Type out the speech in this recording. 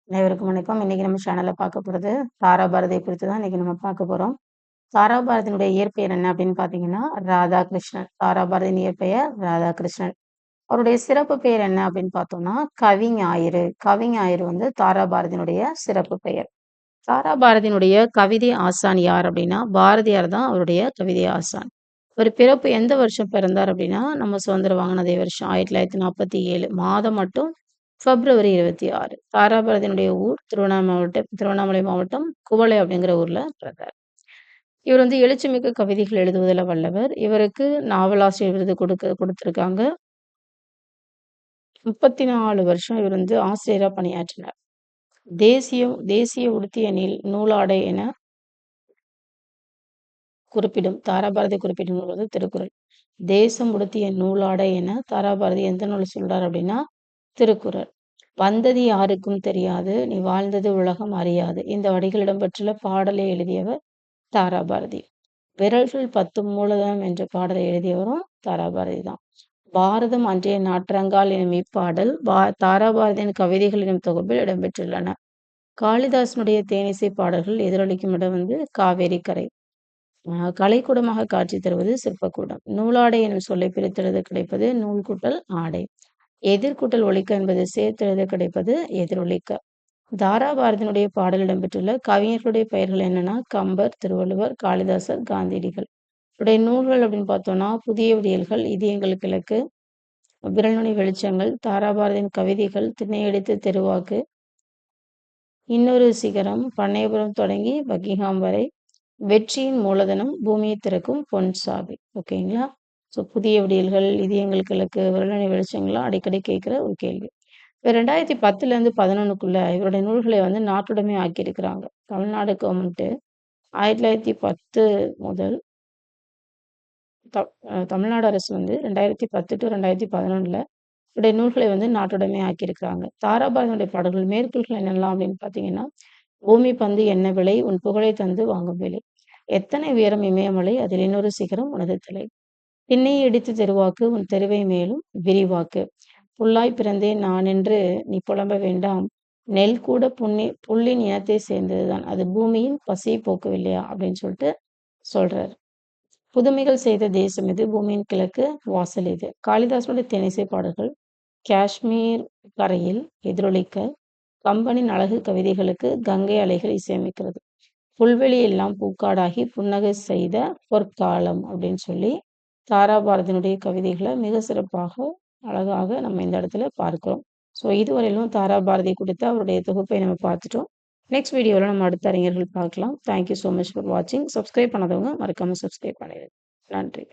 அனைவருக்கும் வணக்கம். இன்னைக்கு நம்ம சேனல்ல பார்க்க போறது தாராபாரதியை குறித்து தான் இன்னைக்கு நம்ம பார்க்க போறோம். தாராபாரதியினுடைய இயற்பெயர் என்ன அப்படின்னு பார்த்தீங்கன்னா, ராதாகிருஷ்ணன். தாராபாரதியின் இயற்பெயர் ராதாகிருஷ்ணன். அவருடைய சிறப்பு பெயர் என்ன அப்படின்னு பார்த்தோம்னா, கவிஞாயிறு. கவிஞாயிறு தாராபாரதியினுடைய சிறப்பு பெயர். தாராபாரதியினுடைய கவிதை ஆசான் யார் அப்படின்னா, பாரதியார் தான் அவருடைய கவிதை ஆசான். இவர் பிறப்பு எந்த வருஷம் பிறந்தார் அப்படின்னா, நம்ம சுதந்திரம் வாங்கின அதே வருஷம் 1947 மாதம் மட்டும் பிப்ரவரி 26. தாராபாரதியினுடைய ஊர் திருவண்ணாமலை மாவட்டம் குவளை அப்படிங்கிற ஊர்ல பிறந்தார். இவர் எழுச்சிமிக்க கவிதைகள் எழுதுவதில் வல்லவர். இவருக்கு நாவலாசிரியர் விருது கொடுத்திருக்காங்க. 34 வருஷம் இவர் ஆசிரியரா பணியாற்றினார். தேசிய உடுத்திய நூலாடை என தாராபாரதி குறிப்பிடும் நூல் திருக்குறள். தேசம் உடுத்திய நூலாடை என தாராபாரதி எந்த நூல் சொல்றார் அப்படின்னா திருக்குறள். வந்தது யாருக்கும் தெரியாது, நீ வாழ்ந்தது உலகம் அறியாது. இந்த வரிகள் இடம்பெற்றுள்ள பாடலை எழுதியவர் தாராபாரதி. விரல்கள் 10 மூலதனம் என்ற பாடலை எழுதியவரும் தாராபாரதி தான். பாரதம் அன்றைய நாற்றங்கால் எனும் இப்பாடல் தாராபாரதியின் கவிதைகள் எனும் தொகுப்பில் இடம்பெற்றுள்ளன. காளிதாசனுடைய தேனிசை பாடல்கள் எதிரொலிக்கும் இடம் காவேரி கரை. கலைக்கூடமாக காட்சி தருவது சிற்பக்கூடம். நூலாடை எனும் சொல்லை பிரித்தெழுத கிடைப்பது நூல் கூட்டல் ஆடை. எதிர்கூட்டல் ஒலிக்க என்பது சேர்த்தெழுத கிடைப்பது எதிரொலிக்க. தாராபாரதியினுடைய பாடல் இடம்பெற்றுள்ள கவிஞர்களுடைய பெயர்கள் என்னன்னா கம்பர், திருவள்ளுவர், காளிதாசர், காந்தியடிகள். இவருடைய நூல்கள் அப்படின்னு பார்த்தோம்னா புதிய விடியல்கள், இதயங்கள் கிழக்கு, விரல்நுனி வெளிச்சங்கள், தாராபாரதியின் கவிதைகள், திண்ணையடித்து தெருவாக்கு, இன்னொரு சிகரம், பண்ணையபுரம் தொடங்கி பக்கிங்ஹாம் வரை, வெற்றியின் மூலதனம், பூமியை திறக்கும் பொன் சாவி. ஓகேங்களா? ஸோ புதிய விடியல்கள், இதயங்கள் கிழக்கு, விரல்நுனி வெளிச்சங்கள்லாம் அடிக்கடி கேட்குற ஒரு கேள்வி. இப்போ 2010லேருந்து 11க்குள்ள இவருடைய நூல்களை நாட்டுடைமை ஆக்கியிருக்கிறாங்க. தமிழ்நாடு கவர்மெண்ட்டு 1910 முதல் தமிழ்நாடு அரசு 2010 டு 2011ல் இவருடைய நூல்களை நாட்டுடைமை ஆக்கியிருக்கிறாங்க. தாராபாரதியுடைய பாடல்கள் மேற்கோள்கள் என்னெல்லாம் அப்படின்னு பார்த்தீங்கன்னா, பூமி பந்து என்ன விலை, உன் புகழை தந்து வாங்கும் விலை, எத்தனை உயரம் இமயமலை, அதில் இன்னொரு சிகரம் உனது தலை, திண்ணையை இடித்து தெருவாக்கு, உன் தெருவை மேலும் விரிவாக்கு, புல்லாய் பிறந்தேன் நான் என்று நீ புலம்ப வேண்டாம், நெல் கூட புல்லின் இனத்தை சேர்ந்ததுதான், அது பூமியின் பசியை போக்கவில்லையா அப்படின்னு சொல்லிட்டு சொல்றாரு. புதுமைகள் செய்த தேசம் இது, பூமியின் கிழக்கு வாசல் இது. காளிதாசனுடைய தேனிசை பாடல்கள் காஷ்மீர் கரையில் எதிரொலிக்க, கம்பனின் அழகு கவிதைகளுக்கு கங்கை அலைகள் இசையமைக்கிறது, புல்வெளி எல்லாம் பூக்காடாகி புன்னகை செய்த பொற்காலம் அப்படின்னு சொல்லி தாராபாரதியினுடைய கவிதைகளை மிக சிறப்பாக அழகாக நம்ம இந்த இடத்துல பார்க்கிறோம். ஸோ இதுவரையிலும் தாராபாரதி குறித்த அவருடைய தொகுப்பை நம்ம பார்த்துட்டோம். நெக்ஸ்ட் வீடியோவில் நம்ம அடுத்த அறிஞர்கள் பார்க்கலாம். தேங்க்யூ ஸோ மச் ஃபார் வாட்சிங். சப்ஸ்கிரைப் பண்ணாதவங்க மறக்காமல் சப்ஸ்கிரைப் பண்ணிடுங்க. நன்றி.